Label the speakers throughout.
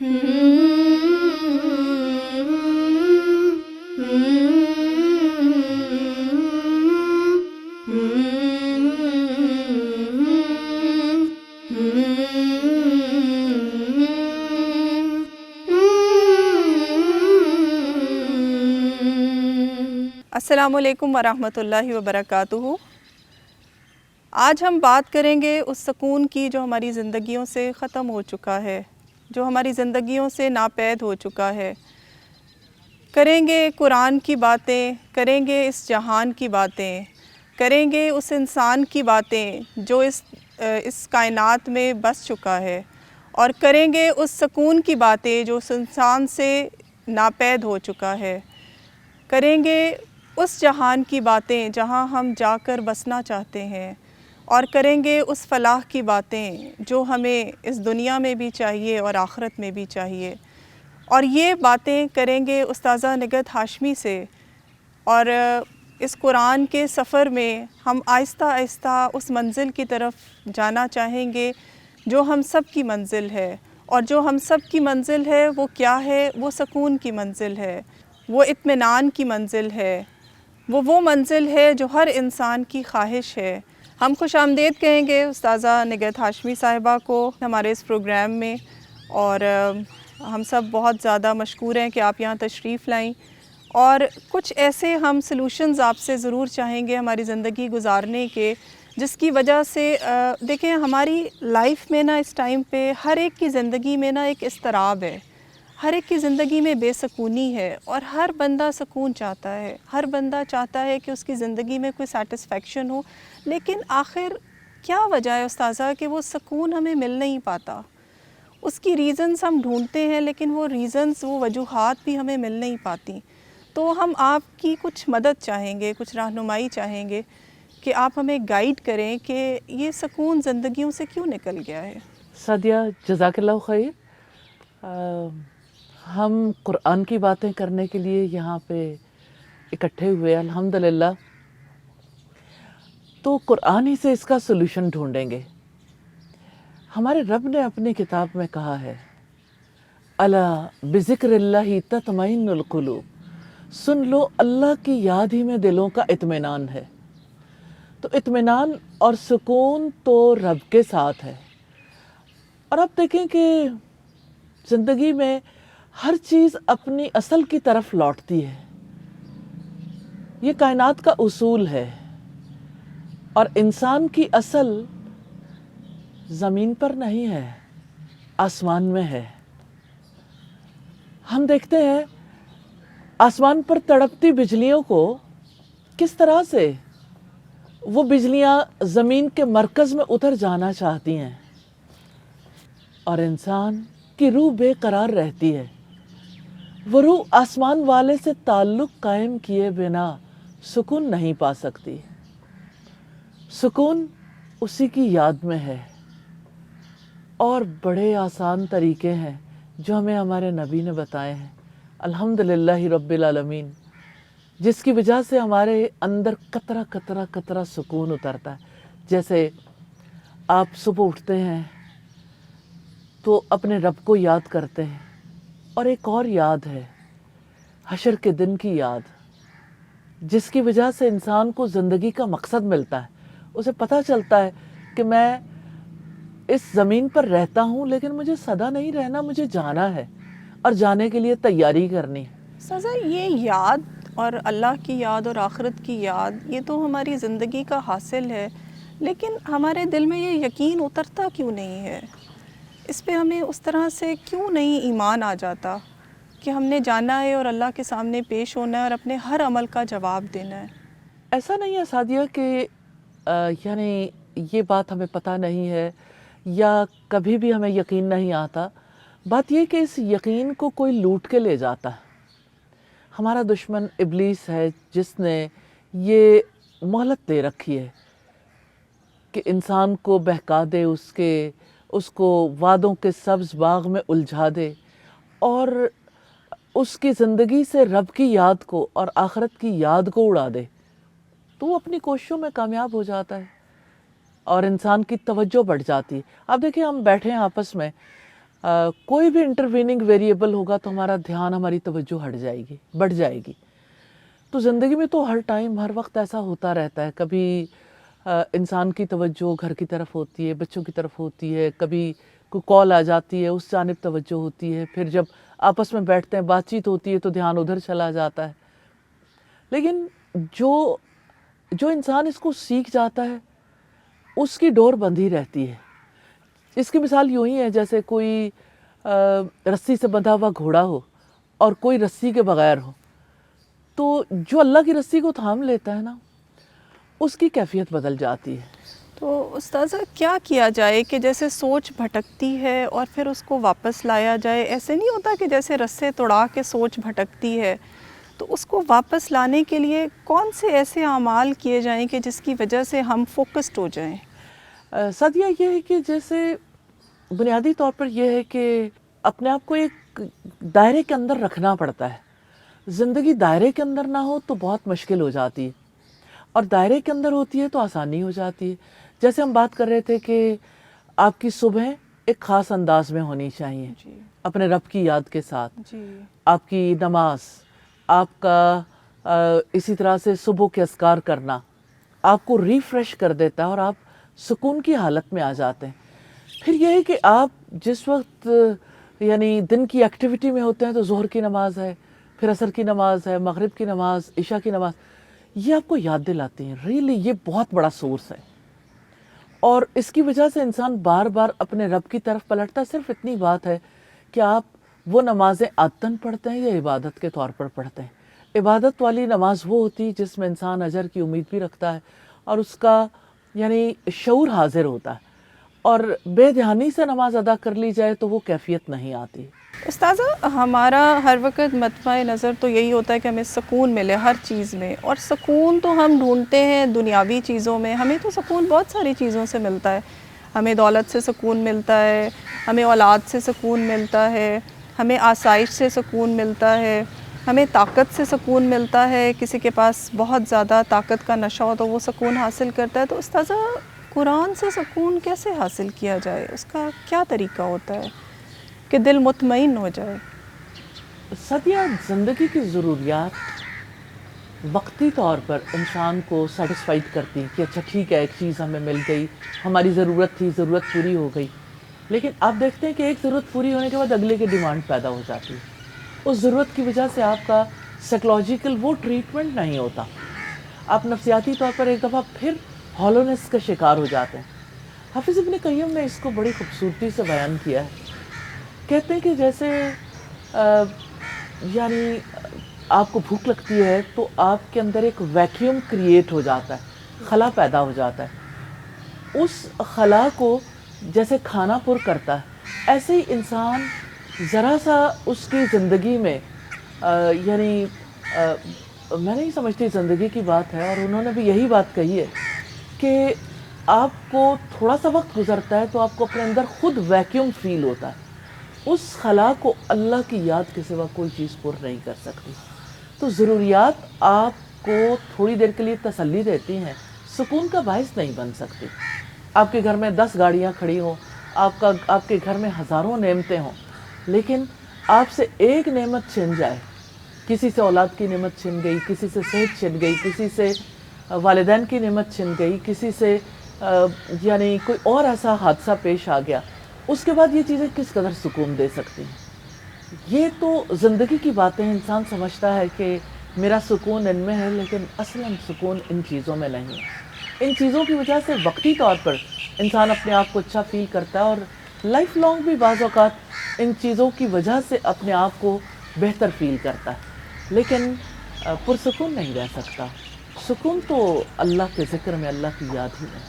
Speaker 1: السلام علیکم ورحمۃ اللہ وبرکاتہ۔ آج ہم بات کریں گے اس سکون کی جو ہماری زندگیوں سے ختم ہو چکا ہے، جو ہماری زندگیوں سے ناپید ہو چکا ہے۔ کریں گے قرآن کی باتیں، کریں گے اس جہان کی باتیں، کریں گے اس انسان کی باتیں جو اس کائنات میں بس چکا ہے، اور کریں گے اس سکون کی باتیں جو اس انسان سے ناپید ہو چکا ہے۔ کریں گے اس جہان کی باتیں جہاں ہم جا کر بسنا چاہتے ہیں، اور کریں گے اس فلاح کی باتیں جو ہمیں اس دنیا میں بھی چاہیے اور آخرت میں بھی چاہیے۔ اور یہ باتیں کریں گے استاذہ نگہت ہاشمی سے، اور اس قرآن کے سفر میں ہم آہستہ آہستہ اس منزل کی طرف جانا چاہیں گے جو ہم سب کی منزل ہے، اور جو ہم سب کی منزل ہے وہ کیا ہے؟ وہ سکون کی منزل ہے، وہ اطمینان کی منزل ہے، وہ منزل ہے جو ہر انسان کی خواہش ہے۔ ہم خوش آمدید کہیں گے استاذہ نگہت ہاشمی صاحبہ کو ہمارے اس پروگرام میں، اور ہم سب بہت زیادہ مشکور ہیں کہ آپ یہاں تشریف لائیں، اور کچھ ایسے ہم سلوشنز آپ سے ضرور چاہیں گے ہماری زندگی گزارنے کے، جس کی وجہ سے دیکھیں ہماری لائف میں نا اس ٹائم پہ ہر ایک کی زندگی میں نا ایک اضطراب ہے، ہر ایک کی زندگی میں بے سکونی ہے، اور ہر بندہ سکون چاہتا ہے، ہر بندہ چاہتا ہے کہ اس کی زندگی میں کوئی سیٹسفیکشن ہو، لیکن آخر کیا وجہ ہے استاذہ کہ وہ سکون ہمیں مل نہیں پاتا؟ اس کی ریزنز ہم ڈھونڈتے ہیں، لیکن وہ ریزنز، وہ وجوہات بھی ہمیں مل نہیں پاتی۔ تو ہم آپ کی کچھ مدد چاہیں گے، کچھ رہنمائی چاہیں گے کہ آپ ہمیں گائیڈ کریں کہ یہ سکون زندگیوں سے کیوں نکل گیا ہے۔
Speaker 2: سعدیہ جزاک اللہ خیر۔ ہم قرآن کی باتیں کرنے کے لیے یہاں پہ اکٹھے ہوئے الحمدللہ، تو قرآن ہی سے اس کا سلوشن ڈھونڈیں گے۔ ہمارے رب نے اپنی کتاب میں کہا ہے، الا بذکر اللہ تطمئن القلوب، سن لو اللہ کی یاد ہی میں دلوں کا اطمینان ہے۔ تو اطمینان اور سکون تو رب کے ساتھ ہے۔ اور اب دیکھیں کہ زندگی میں ہر چیز اپنی اصل کی طرف لوٹتی ہے، یہ کائنات کا اصول ہے، اور انسان کی اصل زمین پر نہیں ہے، آسمان میں ہے۔ ہم دیکھتے ہیں آسمان پر تڑپتی بجلیوں کو کس طرح سے وہ بجلیاں زمین کے مرکز میں اتر جانا چاہتی ہیں، اور انسان کی روح بے قرار رہتی ہے۔ وہ روح آسمان والے سے تعلق قائم کیے بنا سکون نہیں پا سکتی۔ سکون اسی کی یاد میں ہے، اور بڑے آسان طریقے ہیں جو ہمیں ہمارے نبی نے بتائے ہیں، الحمدللہ رب العالمین، جس کی وجہ سے ہمارے اندر قطرہ قطرہ قطرہ سکون اترتا ہے۔ جیسے آپ صبح اٹھتے ہیں تو اپنے رب کو یاد کرتے ہیں، اور ایک اور یاد ہے حشر کے دن کی یاد، جس کی وجہ سے انسان کو زندگی کا مقصد ملتا ہے۔ اسے پتہ چلتا ہے کہ میں اس زمین پر رہتا ہوں، لیکن مجھے سدا نہیں رہنا، مجھے جانا ہے، اور جانے کے لیے تیاری کرنی ہے۔
Speaker 1: سزا یہ یاد اور اللہ کی یاد اور آخرت کی یاد، یہ تو ہماری زندگی کا حاصل ہے، لیکن ہمارے دل میں یہ یقین اترتا کیوں نہیں ہے؟ اس پہ ہمیں اس طرح سے کیوں نہیں ایمان آ جاتا کہ ہم نے جانا ہے اور اللہ کے سامنے پیش ہونا ہے اور اپنے ہر عمل کا جواب دینا ہے؟
Speaker 2: ایسا نہیں ہے سعدیہ کہ یعنی یہ بات ہمیں پتہ نہیں ہے یا کبھی بھی ہمیں یقین نہیں آتا۔ بات یہ کہ اس یقین کو کوئی لوٹ کے لے جاتا ہے۔ ہمارا دشمن ابلیس ہے جس نے یہ مہلت دے رکھی ہے کہ انسان کو بہکا دے، اس کو وعدوں کے سبز باغ میں الجھا دے، اور اس کی زندگی سے رب کی یاد کو اور آخرت کی یاد کو اڑا دے، تو وہ اپنی کوششوں میں کامیاب ہو جاتا ہے، اور انسان کی توجہ بڑھ جاتی ہے۔ اب دیکھیں ہم بیٹھے ہیں آپس میں، کوئی بھی انٹرویننگ ویریبل ہوگا تو ہمارا دھیان، ہماری توجہ ہٹ جائے گی، بڑھ جائے گی. تو زندگی میں تو ہر ٹائم ہر وقت ایسا ہوتا رہتا ہے. کبھی انسان کی توجہ گھر کی طرف ہوتی ہے، بچوں کی طرف ہوتی ہے، کبھی کوئی کال آ جاتی ہے اس جانب توجہ ہوتی ہے، پھر جب آپس میں بیٹھتے ہیں بات چیت ہوتی ہے تو دھیان ادھر چلا جاتا ہے. لیکن جو انسان اس کو سیکھ جاتا ہے اس کی ڈور بندھی رہتی ہے. اس کی مثال یوں ہی ہے جیسے کوئی رسی سے بندھا ہوا گھوڑا ہو اور کوئی رسی کے بغیر ہو. تو جو اللہ کی رسی کو تھام لیتا ہے نا، اس کی کیفیت بدل جاتی ہے.
Speaker 1: تو استاذہ کیا کیا جائے کہ جیسے سوچ بھٹکتی ہے اور پھر اس کو واپس لایا جائے؟ ایسے نہیں ہوتا کہ جیسے رسے توڑا کے سوچ بھٹکتی ہے، تو اس کو واپس لانے کے لیے کون سے ایسے اعمال کیے جائیں کہ جس کی وجہ سے ہم فوکسڈ ہو جائیں؟
Speaker 2: سعدیہ، یہ ہے کہ جیسے بنیادی طور پر یہ ہے کہ اپنے آپ کو ایک دائرے کے اندر رکھنا پڑتا ہے. زندگی دائرے کے اندر نہ ہو تو بہت مشکل ہو جاتی ہے، اور دائرے کے اندر ہوتی ہے تو آسانی ہو جاتی ہے. جیسے ہم بات کر رہے تھے کہ آپ کی صبح ایک خاص انداز میں ہونی چاہیے،
Speaker 1: جی
Speaker 2: اپنے رب کی یاد کے ساتھ.
Speaker 1: جی
Speaker 2: آپ کی نماز، آپ کا اسی طرح سے صبح کے اذکار کرنا آپ کو ریفریش کر دیتا ہے اور آپ سکون کی حالت میں آ جاتے ہیں. پھر یہ ہے کہ آپ جس وقت یعنی دن کی ایکٹیویٹی میں ہوتے ہیں تو ظہر کی نماز ہے، پھر عصر کی نماز ہے، مغرب کی نماز، عشاء کی نماز، یہ آپ کو یاد دلاتی ہیں. ریئلی یہ بہت بڑا سورس ہے، اور اس کی وجہ سے انسان بار بار اپنے رب کی طرف پلٹتا ہے. صرف اتنی بات ہے کہ آپ وہ نمازیں عادتاً پڑھتے ہیں یا عبادت کے طور پر پڑھتے ہیں. عبادت والی نماز وہ ہوتی ہے جس میں انسان اجر کی امید بھی رکھتا ہے اور اس کا یعنی شعور حاضر ہوتا ہے. اور بے دھیانی سے نماز ادا کر لی جائے تو وہ کیفیت نہیں آتی.
Speaker 1: استاذہ، ہمارا ہر وقت مطمع نظر تو یہی ہوتا ہے کہ ہمیں سکون ملے ہر چیز میں، اور سکون تو ہم ڈھونڈتے ہیں دنیاوی چیزوں میں. ہمیں تو سکون بہت ساری چیزوں سے ملتا ہے. ہمیں دولت سے سکون ملتا ہے، ہمیں اولاد سے سکون ملتا ہے، ہمیں آسائش سے سکون ملتا ہے، ہمیں طاقت سے سکون ملتا ہے. کسی کے پاس بہت زیادہ طاقت کا نشہ ہو تو وہ سکون حاصل کرتا ہے. تو استاذہ، قرآن سے سکون کیسے حاصل کیا جائے؟ اس کا کیا طریقہ ہوتا ہے کہ دل مطمئن ہو جائے؟
Speaker 2: سعدیہ، زندگی کی ضروریات وقتی طور پر انسان کو سیٹسفائیڈ کرتی ہیں کہ اچھا ٹھیک ہے، ایک چیز ہمیں مل گئی، ہماری ضرورت تھی، ضرورت پوری ہو گئی. لیکن آپ دیکھتے ہیں کہ ایک ضرورت پوری ہونے کے بعد اگلے کی ڈیمانڈ پیدا ہو جاتی ہے. اس ضرورت کی وجہ سے آپ کا سائیکلوجیکل وہ ٹریٹمنٹ نہیں ہوتا، آپ نفسیاتی طور پر ایک دفعہ پھر ہالونیس کا شکار ہو جاتے ہیں. حافظ ابن قیم نے اس کو بڑی خوبصورتی سے بیان کیا ہے. کہتے ہیں کہ جیسے یعنی آپ کو بھوک لگتی ہے تو آپ کے اندر ایک ویکیوم کریٹ ہو جاتا ہے، خلا پیدا ہو جاتا ہے. اس خلا کو جیسے کھانا پر کرتا ہے، ایسے ہی انسان ذرا سا اس کی زندگی میں یعنی میں نہیں سمجھتی زندگی کی بات ہے، اور انہوں نے بھی یہی بات کہی ہے کہ آپ کو تھوڑا سا وقت گزرتا ہے تو آپ کو اپنے اندر خود ویکیوم فیل ہوتا ہے. اس خلا کو اللہ کی یاد کے سوا کوئی چیز پر نہیں کر سکتی. تو ضروریات آپ کو تھوڑی دیر کے لیے تسلی دیتی ہیں، سکون کا باعث نہیں بن سکتی. آپ کے گھر میں 10 گاڑیاں کھڑی ہوں، آپ کے گھر میں ہزاروں نعمتیں ہوں، لیکن آپ سے ایک نعمت چھن جائے، کسی سے اولاد کی نعمت چھن گئی، کسی سے صحت چھن گئی، کسی سے والدین کی نعمت چھن گئی، کسی سے یعنی کوئی اور ایسا حادثہ پیش آ گیا، اس کے بعد یہ چیزیں کس قدر سکون دے سکتی ہیں. یہ تو زندگی کی باتیں. انسان سمجھتا ہے کہ میرا سکون ان میں ہے، لیکن اصلاً سکون ان چیزوں میں نہیں ہے. ان چیزوں کی وجہ سے وقتی طور پر انسان اپنے آپ کو اچھا فیل کرتا ہے، اور لائف لانگ بھی بعض اوقات ان چیزوں کی وجہ سے اپنے آپ کو بہتر فیل کرتا ہے، لیکن پرسکون نہیں رہ سکتا. سکون تو اللہ کے ذکر میں، اللہ کی یاد ہی میں.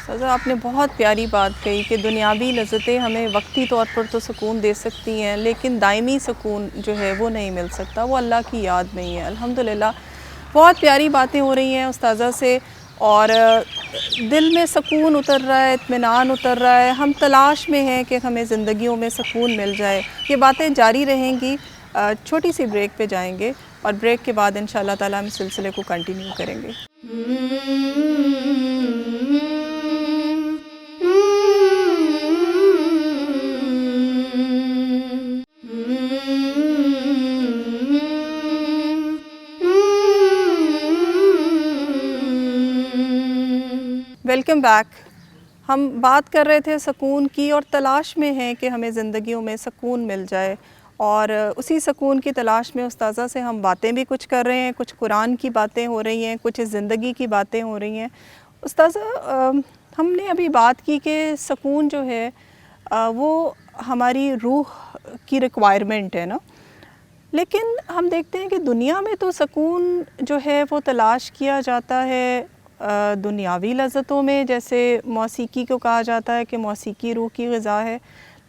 Speaker 1: سزا، آپ نے بہت پیاری بات کہی کہ دنیاوی لذتیں ہمیں وقتی طور پر تو سکون دے سکتی ہیں، لیکن دائمی سکون جو ہے وہ نہیں مل سکتا، وہ اللہ کی یاد میں ہی ہے. الحمدللہ بہت پیاری باتیں ہو رہی ہیں استاذہ سے، اور دل میں سکون اتر رہا ہے، اطمینان اتر رہا ہے. ہم تلاش میں ہیں کہ ہمیں زندگیوں میں سکون مل جائے. یہ باتیں جاری رہیں گی. چھوٹی سی بریک پہ جائیں گے، اور بریک کے بعد انشاءاللہ تعالیٰ ہم سلسلے کو کنٹینیو کریں گے. Welcome back. ہم بات کر رہے تھے سکون کی اور تلاش میں ہیں کہ ہمیں زندگیوں میں سکون مل جائے, اور اسی سکون کی تلاش میں استاذہ سے ہم باتیں بھی کچھ کر رہے ہیں, کچھ قرآن کی باتیں ہو رہی ہیں, کچھ زندگی کی باتیں ہو رہی ہیں. استاذہ ہم نے ابھی بات کی کہ سکون جو ہے وہ ہماری روح کی ریکوائرمنٹ ہے نا, لیکن ہم دیکھتے ہیں کہ دنیا میں تو سکون جو ہے وہ تلاش کیا جاتا ہے دنیاوی لذتوں میں, جیسے موسیقی کو کہا جاتا ہے کہ موسیقی روح کی غذا ہے.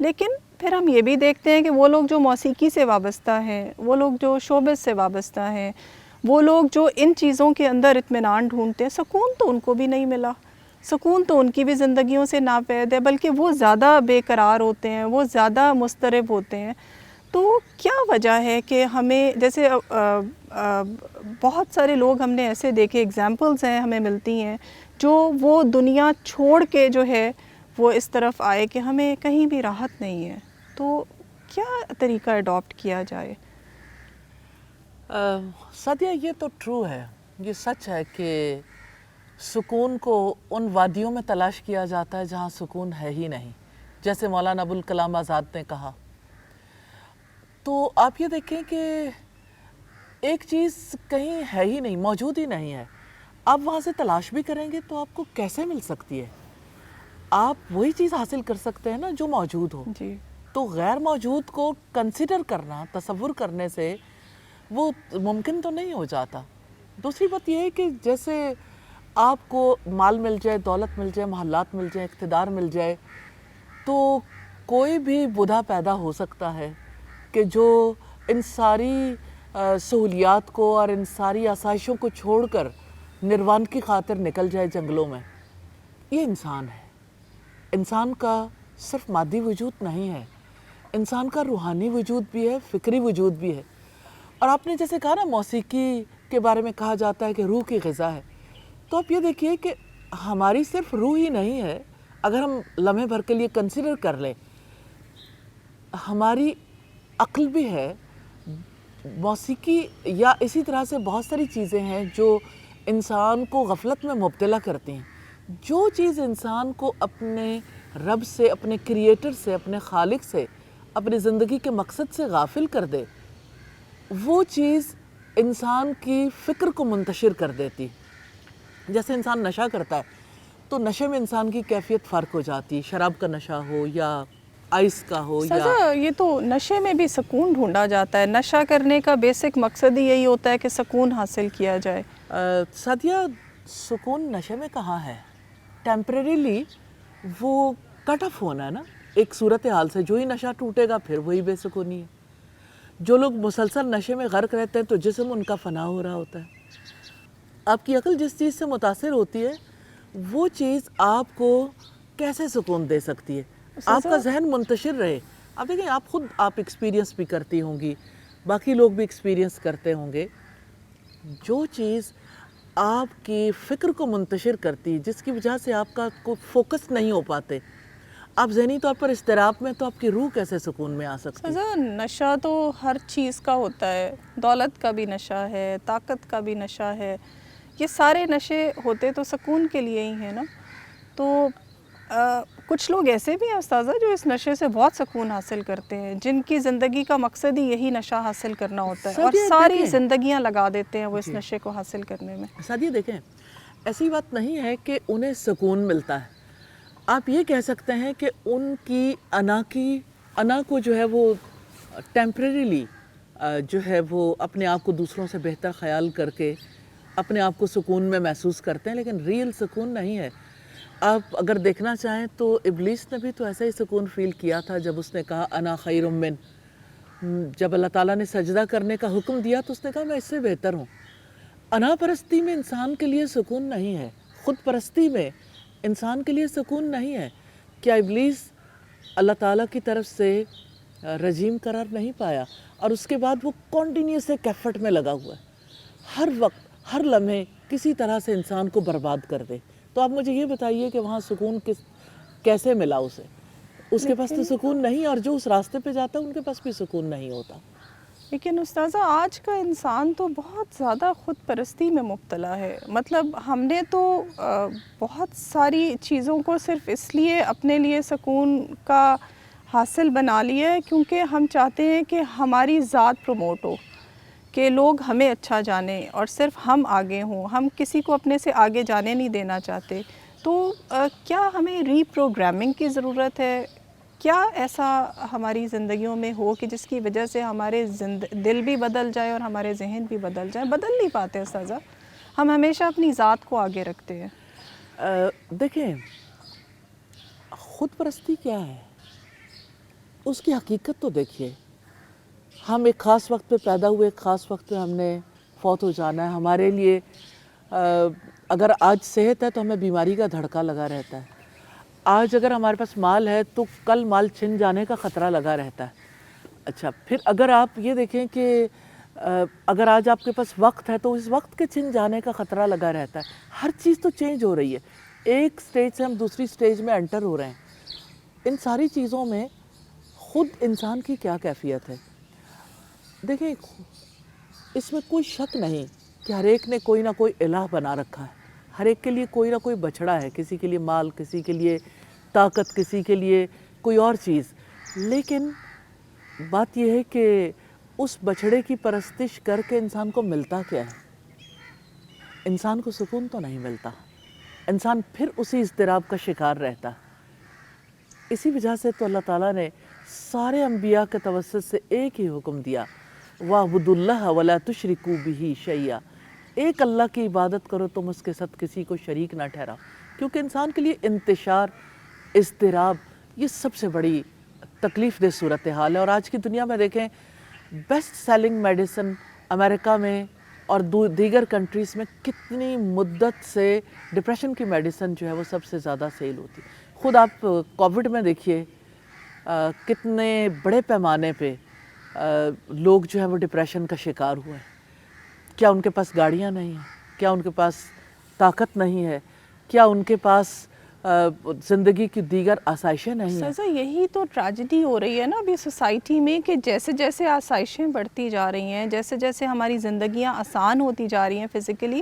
Speaker 1: لیکن پھر ہم یہ بھی دیکھتے ہیں کہ وہ لوگ جو موسیقی سے وابستہ ہیں, وہ لوگ جو شوبز سے وابستہ ہیں, وہ لوگ جو ان چیزوں کے اندر اطمینان ڈھونڈتے ہیں, سکون تو ان کو بھی نہیں ملا. سکون تو ان کی بھی زندگیوں سے ناپید ہے, بلکہ وہ زیادہ بے قرار ہوتے ہیں, وہ زیادہ مضطرب ہوتے ہیں. تو کیا وجہ ہے کہ ہمیں, جیسے بہت سارے لوگ ہم نے ایسے دیکھے, ایگزامپلز ہیں ہمیں ملتی ہیں, جو وہ دنیا چھوڑ کے جو ہے وہ اس طرف آئے کہ ہمیں کہیں بھی راحت نہیں ہے. تو کیا طریقہ اڈاپٹ کیا جائے؟
Speaker 2: سعدیہ یہ تو ٹرو ہے, یہ سچ ہے کہ سکون کو ان وادیوں میں تلاش کیا جاتا ہے جہاں سکون ہے ہی نہیں, جیسے مولانا ابوالکلام آزاد نے کہا. تو آپ یہ دیکھیں کہ ایک چیز کہیں ہے ہی نہیں, موجود ہی نہیں ہے, آپ وہاں سے تلاش بھی کریں گے تو آپ کو کیسے مل سکتی ہے؟ آپ وہی چیز حاصل کر سکتے ہیں نا جو موجود ہو.
Speaker 1: جی.
Speaker 2: تو غیر موجود کو کنسیڈر کرنا, تصور کرنے سے وہ ممکن تو نہیں ہو جاتا. دوسری بات یہ ہے کہ جیسے آپ کو مال مل جائے, دولت مل جائے, محلات مل جائے, اقتدار مل جائے, تو کوئی بھی بوڑھا پیدا ہو سکتا ہے کہ جو ان ساری سہولیات کو اور ان ساری آسائشوں کو چھوڑ کر نروان کی خاطر نکل جائے جنگلوں میں. یہ انسان ہے. انسان کا صرف مادی وجود نہیں ہے, انسان کا روحانی وجود بھی ہے, فکری وجود بھی ہے. اور آپ نے جیسے کہا نا موسیقی کے بارے میں کہا جاتا ہے کہ روح کی غذا ہے, تو آپ یہ دیکھیے کہ ہماری صرف روح ہی نہیں ہے. اگر ہم لمحے بھر کے لیے کنسیڈر کر لیں, ہماری عقل بھی ہے. موسیقی یا اسی طرح سے بہت ساری چیزیں ہیں جو انسان کو غفلت میں مبتلا کرتی ہیں. جو چیز انسان کو اپنے رب سے, اپنے کریٹر سے, اپنے خالق سے, اپنی زندگی کے مقصد سے غافل کر دے, وہ چیز انسان کی فکر کو منتشر کر دیتی. جیسے انسان نشہ کرتا ہے تو نشے میں انسان کی کیفیت فرق ہو جاتی. شراب کا نشہ ہو یا آئس کا ہو یا
Speaker 1: سزا, یہ تو نشے میں بھی سکون ڈھونڈا جاتا ہے. نشہ کرنے کا بیسک مقصد ہی یہی ہوتا ہے کہ سکون حاصل کیا جائے.
Speaker 2: سعدیہ سکون نشے میں کہاں ہے؟ ٹیمپریریلی وہ کٹ آف ہونا ہے نا ایک صورتحال سے. جو ہی نشہ ٹوٹے گا پھر وہی بے سکونی ہے. جو لوگ مسلسل نشے میں غرق رہتے ہیں تو جسم ان کا فنا ہو رہا ہوتا ہے. آپ کی عقل جس چیز سے متاثر ہوتی ہے وہ چیز آپ کو کیسے سکون دے سکتی ہے؟ آپ کا ذہن منتشر رہے. آپ دیکھیں, آپ خود ایکسپیرینس بھی کرتی ہوں گی, باقی لوگ بھی ایکسپیرینس کرتے ہوں گے. جو چیز آپ کی فکر کو منتشر کرتی, جس کی وجہ سے آپ کا کوئی فوکس نہیں ہو پاتے, آپ ذہنی طور پر اضطراب میں, تو آپ کی روح کیسے سکون میں آ سکتی؟
Speaker 1: سزا, نشہ تو ہر چیز کا ہوتا ہے. دولت کا بھی نشہ ہے, طاقت کا بھی نشہ ہے. یہ سارے نشے ہوتے تو سکون کے لیے ہی ہیں نا. تو کچھ لوگ ایسے بھی ہیں استاذہ جو اس نشے سے بہت سکون حاصل کرتے ہیں, جن کی زندگی کا مقصد ہی یہی نشہ حاصل کرنا ہوتا ہے, اور ساری زندگیاں لگا دیتے ہیں وہ اس نشے کو حاصل کرنے میں.
Speaker 2: سعدیہ دیکھیں, ایسی بات نہیں ہے کہ انہیں سکون ملتا ہے. آپ یہ کہہ سکتے ہیں کہ ان کی انا کو جو ہے وہ ٹیمپریریلی جو ہے وہ اپنے آپ کو دوسروں سے بہتر خیال کر کے اپنے آپ کو سکون میں محسوس کرتے ہیں, لیکن ریئل سکون نہیں ہے. آپ اگر دیکھنا چاہیں تو ابلیس نے بھی تو ایسا ہی سکون فیل کیا تھا جب اس نے کہا انا خیر من. جب اللہ تعالیٰ نے سجدہ کرنے کا حکم دیا تو اس نے کہا میں اس سے بہتر ہوں. انا پرستی میں انسان کے لیے سکون نہیں ہے, خود پرستی میں انسان کے لیے سکون نہیں ہے. کیا ابلیس اللہ تعالیٰ کی طرف سے رجیم قرار نہیں پایا, اور اس کے بعد وہ کنٹینیوس ایک ایفرٹ میں لگا ہوا ہے, ہر وقت ہر لمحے کسی طرح سے انسان کو برباد کر دے. تو آپ مجھے یہ بتائیے کہ وہاں سکون کیسے ملا اسے؟ اس کے پاس تو سکون نہیں, اور جو اس راستے پہ جاتا ہے ان کے پاس بھی سکون نہیں ہوتا.
Speaker 1: لیکن استاذہ آج کا انسان تو بہت زیادہ خود پرستی میں مبتلا ہے. مطلب ہم نے تو بہت ساری چیزوں کو صرف اس لیے اپنے لیے سکون کا حاصل بنا لیا ہے کیونکہ ہم چاہتے ہیں کہ ہماری ذات پروموٹ ہو, کہ لوگ ہمیں اچھا جانیں اور صرف ہم آگے ہوں. ہم کسی کو اپنے سے آگے جانے نہیں دینا چاہتے. تو کیا ہمیں ری پروگرامنگ کی ضرورت ہے؟ کیا ایسا ہماری زندگیوں میں ہو کہ جس کی وجہ سے ہمارے دل بھی بدل جائے اور ہمارے ذہن بھی بدل جائے؟ بدل نہیں پاتے استاذہ, ہم ہمیشہ اپنی ذات کو آگے رکھتے ہیں.
Speaker 2: دیکھیں, خود پرستی کیا ہے اس کی حقیقت تو دیکھیے. ہم ایک خاص وقت پہ پیدا ہوئے, ایک خاص وقت پہ ہم نے فوت ہو جانا ہے. ہمارے لیے اگر آج صحت ہے تو ہمیں بیماری کا دھڑکا لگا رہتا ہے. آج اگر ہمارے پاس مال ہے تو کل مال چھن جانے کا خطرہ لگا رہتا ہے. اچھا, پھر اگر آپ یہ دیکھیں کہ اگر آج آپ کے پاس وقت ہے تو اس وقت کے چھن جانے کا خطرہ لگا رہتا ہے. ہر چیز تو چینج ہو رہی ہے. ایک سٹیج سے ہم دوسری سٹیج میں انٹر ہو رہے ہیں. ان ساری چیزوں میں خود انسان کی کیا کیفیت ہے؟ دیکھیں, اس میں کوئی شک نہیں کہ ہر ایک نے کوئی نہ کوئی الہ بنا رکھا ہے. ہر ایک کے لیے کوئی نہ کوئی بچھڑا ہے. کسی کے لیے مال, کسی کے لیے طاقت, کسی کے لیے کوئی اور چیز. لیکن بات یہ ہے کہ اس بچھڑے کی پرستش کر کے انسان کو ملتا کیا ہے؟ انسان کو سکون تو نہیں ملتا. انسان پھر اسی اضطراب کا شکار رہتا. اسی وجہ سے تو اللہ تعالیٰ نے سارے انبیاء کے توسط سے ایک ہی حکم دیا, وَاعْبُدُوا اللَّهَ وَلَا تُشْرِكُوا بِهِ شَيْئًا. ایک اللہ کی عبادت کرو, تم اس کے ساتھ کسی کو شریک نہ ٹھہراؤ. کیونکہ انسان کے لیے انتشار, اضطراب, یہ سب سے بڑی تکلیف دہ صورتحال ہے. اور آج کی دنیا میں دیکھیں, بیسٹ سیلنگ میڈیسن امریکہ میں اور دیگر کنٹریز میں کتنی مدت سے ڈپریشن کی میڈیسن جو ہے وہ سب سے زیادہ سیل ہوتی. خود آپ کووڈ میں دیکھیے کتنے بڑے پیمانے پہ لوگ جو ہیں وہ ڈپریشن کا شکار ہوئے. کیا ان کے پاس گاڑیاں نہیں ہیں؟ کیا ان کے پاس طاقت نہیں ہے؟ کیا ان کے پاس زندگی کی دیگر آسائشیں نہیں ہیں؟
Speaker 1: سزا یہی تو ٹریجڈی ہو رہی ہے نا ابھی سوسائٹی میں, کہ جیسے جیسے آسائشیں بڑھتی جا رہی ہیں, جیسے جیسے ہماری زندگیاں آسان ہوتی جا رہی ہیں فزیکلی,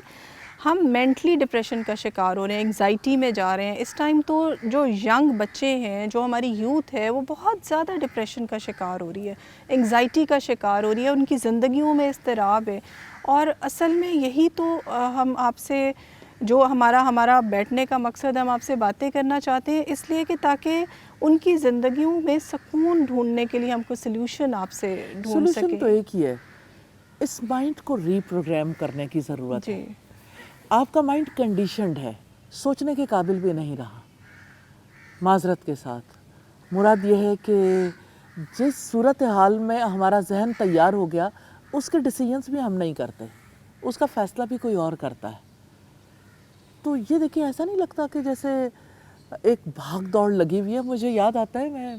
Speaker 1: ہم مینٹلی ڈپریشن کا شکار ہو رہے ہیں, انگزائٹی میں جا رہے ہیں. اس ٹائم تو جو ینگ بچے ہیں, جو ہماری یوتھ ہے, وہ بہت زیادہ ڈپریشن کا شکار ہو رہی ہے, انگزائٹی کا شکار ہو رہی ہے. ان کی زندگیوں میں اضطراب ہے. اور اصل میں یہی تو ہم آپ سے, جو ہمارا بیٹھنے کا مقصد ہے, ہم آپ سے باتیں کرنا چاہتے ہیں اس لیے کہ تاکہ ان کی زندگیوں میں سکون ڈھونڈنے کے لیے ہم کو سلوشن آپ سے ڈھونڈ سکیں.
Speaker 2: سولوشن تو ایک ہی ہے, اس مائنڈ کو ری پروگرام کرنے کی ضرورت ہے. آپ کا مائنڈ کنڈیشنڈ ہے, سوچنے کے قابل بھی نہیں رہا. معذرت کے ساتھ مراد یہ ہے کہ جس صورتحال میں ہمارا ذہن تیار ہو گیا اس کے ڈیسیجنز بھی ہم نہیں کرتے, اس کا فیصلہ بھی کوئی اور کرتا ہے. تو یہ دیکھیں, ایسا نہیں لگتا کہ جیسے ایک بھاگ دوڑ لگی ہوئی ہے. مجھے یاد آتا ہے, میں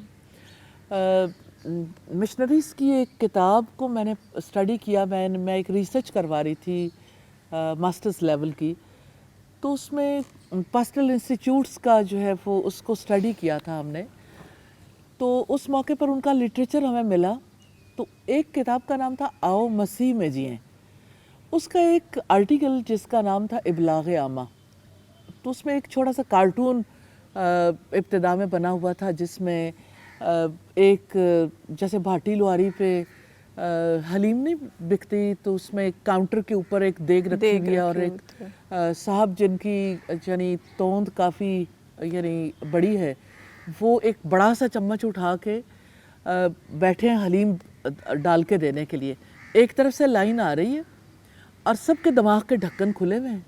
Speaker 2: مشنریز کی ایک کتاب کو میں نے اسٹڈی کیا. میں ایک ریسرچ کروا رہی تھی ماسٹرز لیول کی, تو اس میں پاسٹرل انسٹیٹیوٹس کا جو ہے وہ اس کو اسٹڈی کیا تھا ہم نے. تو اس موقع پر ان کا لٹریچر ہمیں ملا. تو ایک کتاب کا نام تھا آؤ مسیح میں جئیں. اس کا ایک آرٹیکل جس کا نام تھا ابلاغ عامہ, تو اس میں ایک چھوٹا سا کارٹون ابتدا میں بنا ہوا تھا جس میں ایک جیسے بھاٹی لوہاری پہ حلیم نہیں بکتی, تو اس میں ایک کاؤنٹر کے اوپر ایک دیگ رکھی ہوئی ہے اور ایک صاحب جن کی یعنی توند کافی یعنی بڑی ہے, وہ ایک بڑا سا چمچ اٹھا کے بیٹھے ہیں حلیم ڈال کے دینے کے لیے. ایک طرف سے لائن آ رہی ہے اور سب کے دماغ کے ڈھکن کھلے ہوئے ہیں,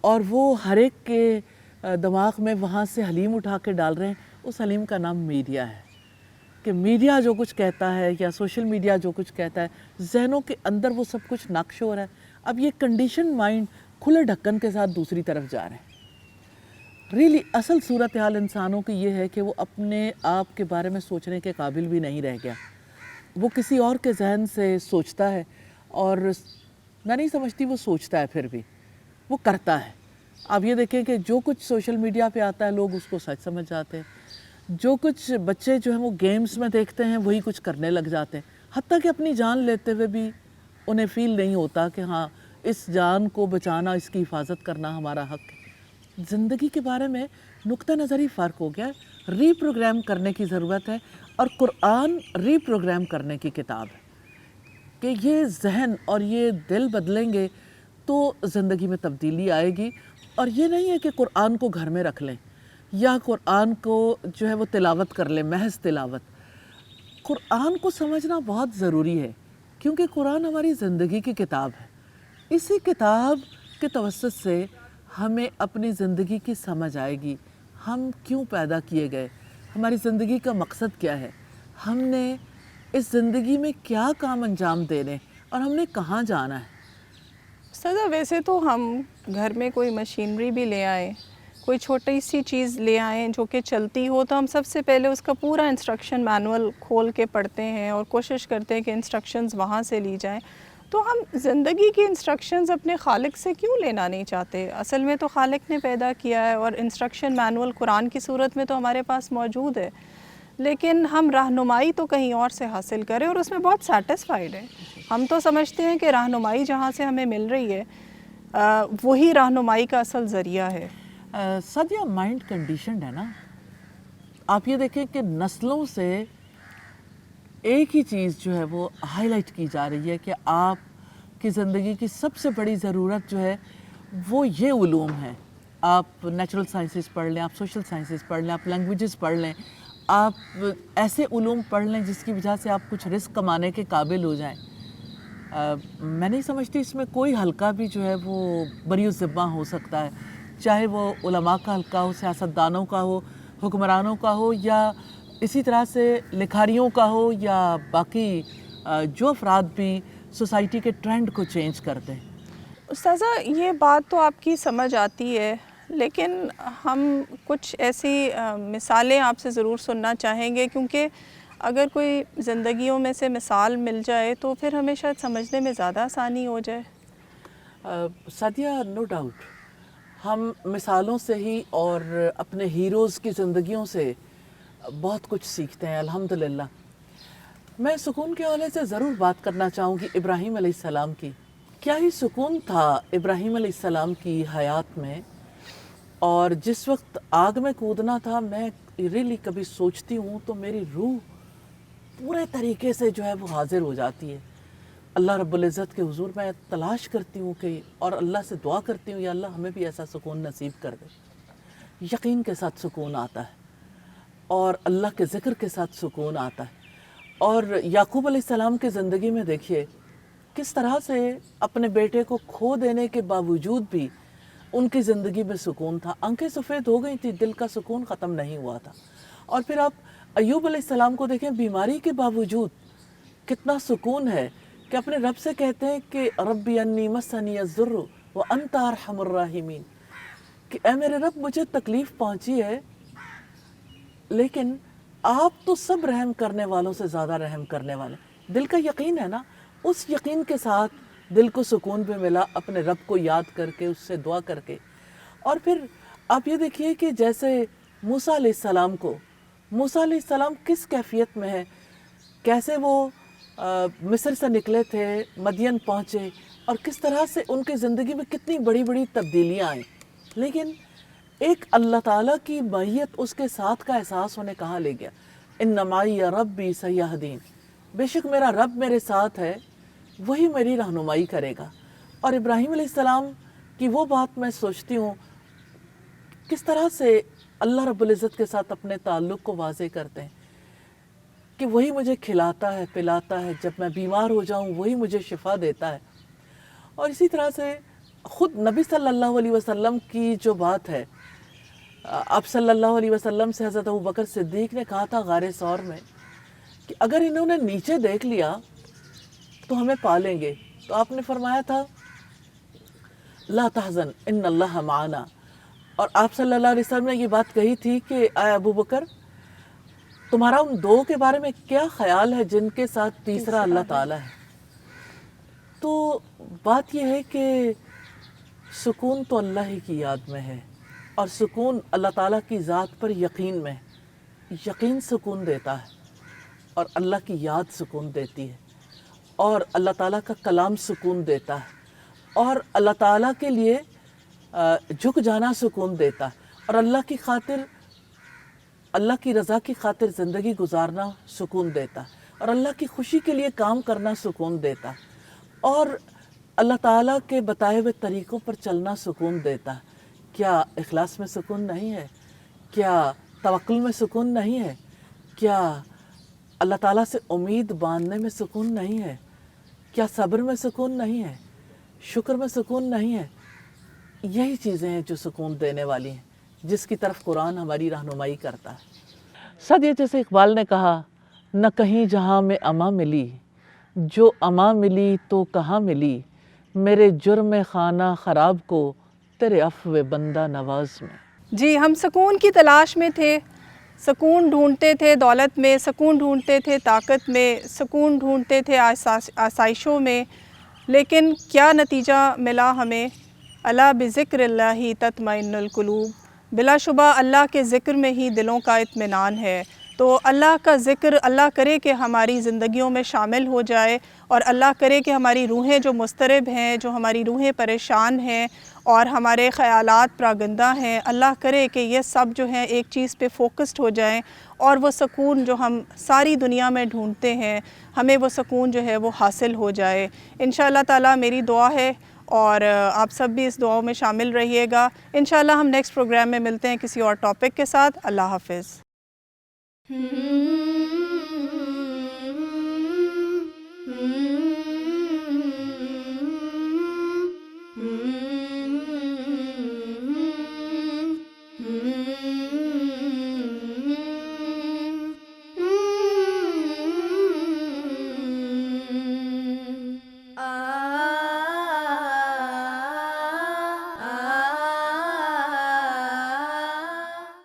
Speaker 2: اور وہ ہر ایک کے دماغ میں وہاں سے حلیم اٹھا کے ڈال رہے ہیں. اس حلیم کا نام میڈیا ہے, کہ میڈیا جو کچھ کہتا ہے یا سوشل میڈیا جو کچھ کہتا ہے, ذہنوں کے اندر وہ سب کچھ نقش ہو رہا ہے. اب یہ کنڈیشن مائنڈ کھلے ڈھکن کے ساتھ دوسری طرف جا رہے ہیں. ریلی اصل صورتحال انسانوں کی یہ ہے کہ وہ اپنے آپ کے بارے میں سوچنے کے قابل بھی نہیں رہ گیا. وہ کسی اور کے ذہن سے سوچتا ہے, اور میں نہیں سمجھتی وہ سوچتا ہے, پھر بھی وہ کرتا ہے. آپ یہ دیکھیں کہ جو کچھ سوشل میڈیا پہ آتا ہے لوگ اس کو سچ سمجھ جاتے ہیں. جو کچھ بچے جو ہیں وہ گیمز میں دیکھتے ہیں وہی کچھ کرنے لگ جاتے ہیں. حتیٰ کہ اپنی جان لیتے ہوئے بھی انہیں فیل نہیں ہوتا کہ ہاں اس جان کو بچانا، اس کی حفاظت کرنا ہمارا حق ہے۔ زندگی کے بارے میں نقطہ نظری فرق ہو گیا ہے، ری پروگرام کرنے کی ضرورت ہے، اور قرآن ری پروگرام کرنے کی کتاب ہے کہ یہ ذہن اور یہ دل بدلیں گے تو زندگی میں تبدیلی آئے گی۔ اور یہ نہیں ہے کہ قرآن کو گھر میں رکھ لیں یا قرآن کو جو ہے وہ تلاوت کر لیں، محض تلاوت۔ قرآن کو سمجھنا بہت ضروری ہے، کیونکہ قرآن ہماری زندگی کی کتاب ہے۔ اسی کتاب کے توسط سے ہمیں اپنی زندگی کی سمجھ آئے گی، ہم کیوں پیدا کیے گئے، ہماری زندگی کا مقصد کیا ہے، ہم نے اس زندگی میں کیا کام انجام دینے، اور ہم نے کہاں جانا ہے۔
Speaker 1: سزا ویسے تو ہم گھر میں کوئی مشینری بھی لے آئیں، کوئی چھوٹی سی چیز لے آئیں جو کہ چلتی ہو، تو ہم سب سے پہلے اس کا پورا انسٹرکشن مینول کھول کے پڑھتے ہیں اور کوشش کرتے ہیں کہ انسٹرکشنز وہاں سے لی جائیں۔ تو ہم زندگی کی انسٹرکشنز اپنے خالق سے کیوں لینا نہیں چاہتے؟ اصل میں تو خالق نے پیدا کیا ہے، اور انسٹرکشن مینول قرآن کی صورت میں تو ہمارے پاس موجود ہے، لیکن ہم رہنمائی تو کہیں اور سے حاصل کریں اور اس میں بہت سیٹسفائیڈ ہیں۔ ہم تو سمجھتے ہیں کہ رہنمائی جہاں سے ہمیں مل رہی ہے وہی رہنمائی کا اصل ذریعہ ہے۔
Speaker 2: سادیہ مائنڈ کنڈیشنڈ ہے نا۔ آپ یہ دیکھیں کہ نسلوں سے ایک ہی چیز جو ہے وہ ہائی لائٹ کی جا رہی ہے کہ آپ کی زندگی کی سب سے بڑی ضرورت جو ہے وہ یہ علوم ہے۔ آپ نیچرل سائنسز پڑھ لیں، آپ سوشل سائنسز پڑھ لیں، آپ لینگویجز پڑھ لیں، آپ ایسے علوم پڑھ لیں جس کی وجہ سے آپ کچھ رزق کمانے کے قابل ہو جائیں۔ میں نہیں سمجھتی اس میں کوئی حلقہ بھی جو ہے وہ بری الذمہ ہو سکتا ہے، چاہے وہ علماء کا حلقہ ہو، سیاستدانوں کا ہو، حکمرانوں کا ہو، یا اسی طرح سے لکھاریوں کا ہو، یا باقی جو افراد بھی سوسائٹی کے ٹرینڈ کو چینج کرتے ہیں۔
Speaker 1: استاذہ یہ بات تو آپ کی سمجھ آتی ہے، لیکن ہم کچھ ایسی مثالیں آپ سے ضرور سننا چاہیں گے، کیونکہ اگر کوئی زندگیوں میں سے مثال مل جائے تو پھر ہمیں شاید سمجھنے میں زیادہ آسانی ہو جائے۔
Speaker 2: سادیہ، نو ڈاؤٹ ہم مثالوں سے ہی اور اپنے ہیروز کی زندگیوں سے بہت کچھ سیکھتے ہیں الحمدللہ۔ میں سکون کے حوالے سے ضرور بات کرنا چاہوں گی ابراہیم علیہ السلام کی۔ کیا ہی سکون تھا ابراہیم علیہ السلام کی حیات میں، اور جس وقت آگ میں کودنا تھا، میں ریلی کبھی سوچتی ہوں تو میری روح پورے طریقے سے جو ہے وہ حاضر ہو جاتی ہے۔ اللہ رب العزت کے حضور میں تلاش کرتی ہوں کہ، اور اللہ سے دعا کرتی ہوں یا اللہ ہمیں بھی ایسا سکون نصیب کر دے۔ یقین کے ساتھ سکون آتا ہے، اور اللہ کے ذکر کے ساتھ سکون آتا ہے۔ اور یعقوب علیہ السلام کی زندگی میں دیکھیے کس طرح سے اپنے بیٹے کو کھو دینے کے باوجود بھی ان کی زندگی میں سکون تھا۔ آنکھیں سفید ہو گئی تھی، دل کا سکون ختم نہیں ہوا تھا۔ اور پھر آپ ایوب علیہ السلام کو دیکھیں، بیماری کے باوجود کتنا سکون ہے کہ اپنے رب سے کہتے ہیں کہ ربی انی مسنی الضر وانت ارحم الراحمین، کہ اے میرے رب مجھے تکلیف پہنچی ہے، لیکن آپ تو سب رحم کرنے والوں سے زیادہ رحم کرنے والے۔ دل کا یقین ہے نا، اس یقین کے ساتھ دل کو سکون بھی ملا اپنے رب کو یاد کر کے، اس سے دعا کر کے۔ اور پھر آپ یہ دیکھیے کہ جیسے موسیٰ علیہ السلام کو، موسیٰ علیہ السلام کس کیفیت میں ہے، کیسے وہ مصر سے نکلے تھے، مدین پہنچے، اور کس طرح سے ان کی زندگی میں کتنی بڑی بڑی تبدیلیاں آئیں، لیکن ایک اللہ تعالیٰ کی معیت اس کے ساتھ کا احساس انہیں کہاں لے گیا۔ ان معی ربی سیہدین، بے شک میرا رب میرے ساتھ ہے، وہی میری رہنمائی کرے گا۔ اور ابراہیم علیہ السلام کی وہ بات میں سوچتی ہوں، کس طرح سے اللہ رب العزت کے ساتھ اپنے تعلق کو واضح کرتے ہیں کہ وہی مجھے کھلاتا ہے، پلاتا ہے، جب میں بیمار ہو جاؤں وہی مجھے شفا دیتا ہے۔ اور اسی طرح سے خود نبی صلی اللہ علیہ وسلم کی جو بات ہے، آپ صلی اللہ علیہ وسلم سے حضرت ابوبکر صدیق نے کہا تھا غار ثور میں کہ اگر انہوں نے نیچے دیکھ لیا تو ہمیں پالیں گے، تو آپ نے فرمایا تھا لا تحزن ان اللہ معنا۔ اور آپ صلی اللہ علیہ وسلم نے یہ بات کہی تھی کہ اے ابوبکر، تمہارا ان دو کے بارے میں کیا خیال ہے جن کے ساتھ تیسرا اللہ تعالیٰ ہے؟ تو بات یہ ہے کہ سکون تو اللہ ہی کی یاد میں ہے، اور سکون اللہ تعالیٰ کی ذات پر یقین میں ہے۔ یقین سکون دیتا ہے، اور اللہ کی یاد سکون دیتی ہے۔ اور اللہ تعالیٰ کا کلام سکون دیتا ہے، اور اللہ تعالیٰ کے لیے جھک جانا سکون دیتا ہے، اور اللہ کی خاطر، اللہ کی رضا کی خاطر زندگی گزارنا سکون دیتا ہے، اور اللہ کی خوشی کے لیے کام کرنا سکون دیتا ہے، اور اللہ تعالیٰ کے بتائے ہوئے طریقوں پر چلنا سکون دیتا ہے۔ کیا اخلاص میں سکون نہیں ہے؟ کیا توکل میں سکون نہیں ہے؟ کیا اللہ تعالیٰ سے امید باندھنے میں سکون نہیں ہے؟ کیا صبر میں سکون نہیں ہے؟ شکر میں سکون نہیں ہے؟ یہی چیزیں ہیں جو سکون دینے والی ہیں، جس کی طرف قرآن ہماری رہنمائی کرتا ہے۔ سعدیہ جیسے اقبال نے کہا، نہ کہیں جہاں میں اما ملی، جو اما ملی تو کہاں ملی، میرے جرم خانہ خراب کو تیرے عفو بندہ نواز میں۔
Speaker 1: جی، ہم سکون کی تلاش میں تھے، سکون ڈھونڈتے تھے دولت میں، سکون ڈھونڈتے تھے طاقت میں، سکون ڈھونڈتے تھے آسائشوں میں، لیکن کیا نتیجہ ملا ہمیں؟ الا بذکر اللہ تطمئن القلوب، بلا شبہ اللہ کے ذکر میں ہی دلوں کا اطمینان ہے۔ تو اللہ کا ذکر اللہ کرے کہ ہماری زندگیوں میں شامل ہو جائے، اور اللہ کرے کہ ہماری روحیں جو مضطرب ہیں، جو ہماری روحیں پریشان ہیں اور ہمارے خیالات پراگندہ ہیں، اللہ کرے کہ یہ سب جو ہیں ایک چیز پہ فوکسڈ ہو جائیں، اور وہ سکون جو ہم ساری دنیا میں ڈھونڈتے ہیں، ہمیں وہ سکون جو ہے وہ حاصل ہو جائے۔ انشاءاللہ تعالیٰ میری دعا ہے، اور آپ سب بھی اس دعاؤں میں شامل رہیے گا۔ انشاءاللہ ہم نیکسٹ پروگرام میں ملتے ہیں کسی اور ٹاپک کے ساتھ۔ اللہ حافظ۔
Speaker 3: Hmm